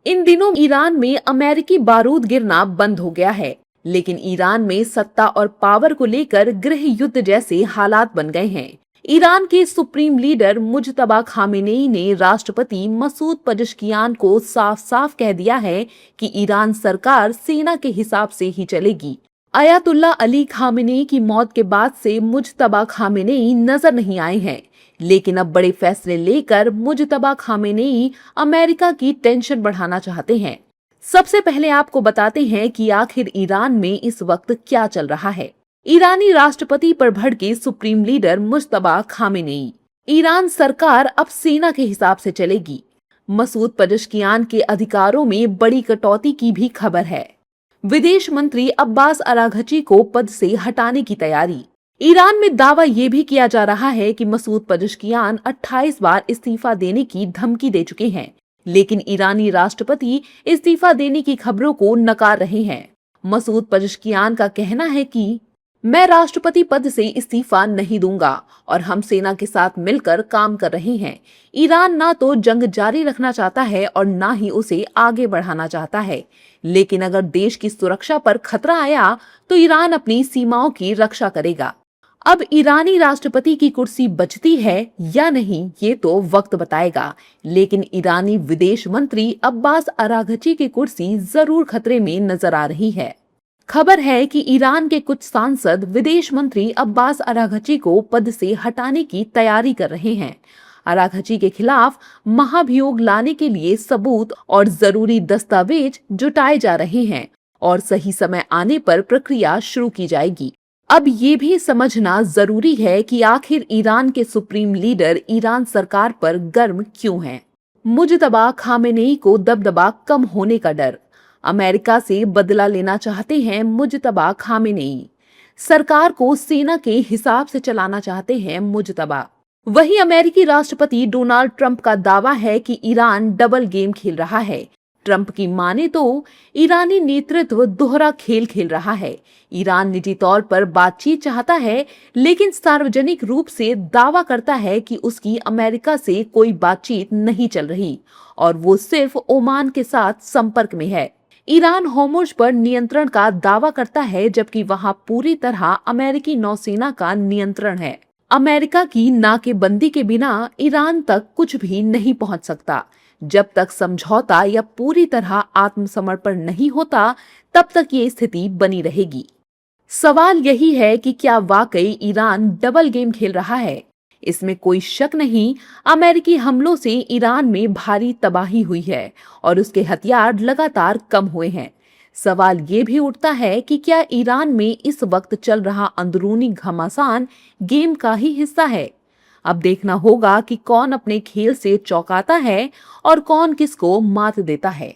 इन दिनों ईरान में अमेरिकी बारूद गिरना बंद हो गया है, लेकिन ईरान में सत्ता और पावर को लेकर गृह युद्ध जैसे हालात बन गए हैं। ईरान के सुप्रीम लीडर मुज्तबा खामेनेई ने राष्ट्रपति मसूद पजश्कियान को साफ साफ कह दिया है कि ईरान सरकार सेना के हिसाब से ही चलेगी। अयातुल्ला अली खामेनेई की मौत के बाद से मुज्तबा खामेनेई नजर नहीं आए हैं, लेकिन अब बड़े फैसले लेकर मुज्तबा खामेनेई अमेरिका की टेंशन बढ़ाना चाहते हैं। सबसे पहले आपको बताते हैं कि आखिर ईरान में इस वक्त क्या चल रहा है। ईरानी राष्ट्रपति पर भड़के supreme leader Mojtaba Khamenei. Iran सरकार अब सेना के हिसाब से चलेगी। मसूद पजश्कियान के अधिकारों में बड़ी कटौती की भी खबर है। विदेश मंत्री अब्बास अराघची को पद से हटाने की तैयारी। ईरान में दावा ये भी किया जा रहा है कि मसूद पजश्कियान 28 बार इस्तीफा देने की धमकी दे चुके हैं, लेकिन ईरानी राष्ट्रपति इस्तीफा देने की खबरों को नकार रहे हैं। मसूद पजश्कियान का कहना है कि मैं राष्ट्रपति पद से इस्तीफा नहीं दूंगा और हम सेना के साथ मिलकर काम कर रहे हैं। ईरान ना तो जंग जारी रखना चाहता है और ना ही उसे आगे बढ़ाना चाहता है, लेकिन अगर देश की सुरक्षा पर खतरा आया तो ईरान अपनी सीमाओं की रक्षा करेगा। अब ईरानी राष्ट्रपति की कुर्सी बचती है या नहीं ये तो वक्त बताएगा, लेकिन ईरानी विदेश मंत्री अब्बास अराघची की कुर्सी जरूर खतरे में नजर आ रही है। खबर है कि ईरान के कुछ सांसद विदेश मंत्री अब्बास अराघची को पद से हटाने की तैयारी कर रहे हैं। अराघची के खिलाफ महाभियोग लाने के लिए सबूत और जरूरी दस्तावेज जुटाए जा रहे हैं और सही समय आने पर प्रक्रिया शुरू की जाएगी। अब ये भी समझना जरूरी है कि आखिर ईरान के सुप्रीम लीडर ईरान सरकार पर गर्म क्यों हैं। मुज्तबा खामेनेई को दबदबा कम होने का डर। अमेरिका से बदला लेना चाहते हैं मुज्तबा खामेनेई। सरकार को सेना के हिसाब से चलाना चाहते हैं मुज्तबा। वहीं अमेरिकी राष्ट्रपति डोनाल्ड ट्रंप का दावा है कि ईरान डबल गेम खेल रहा है। ट्रंप की माने तो ईरानी नेतृत्व दोहरा खेल खेल रहा है। ईरान निजी तौर पर बातचीत चाहता है, लेकिन सार्वजनिक रूप से दावा करता है कि उसकी अमेरिका से कोई बातचीत नहीं चल रही और वो सिर्फ ओमान के साथ संपर्क में है। ईरान होर्मुज पर नियंत्रण का दावा करता है, जबकि वहां पूरी तरह अमेरिकी नौसेना का नियंत्रण है। अमेरिका की नाकेबंदी के बिना ईरान तक कुछ भी नहीं पहुंच सकता। जब तक समझौता या पूरी तरह आत्मसमर्पण नहीं होता, तब तक ये स्थिति बनी रहेगी। सवाल यही है कि क्या वाकई ईरान डबल गेम खेल रहा है। इसमें कोई शक नहीं, अमेरिकी हमलों से ईरान में भारी तबाही हुई है और उसके हथियार लगातार कम हुए हैं। सवाल ये भी उठता है कि क्या ईरान में इस वक्त चल रहा अंदरूनी घमासान गेम का ही हिस्सा है। अब देखना होगा कि कौन अपने खेल से चौंकाता है और कौन किसको मात देता है।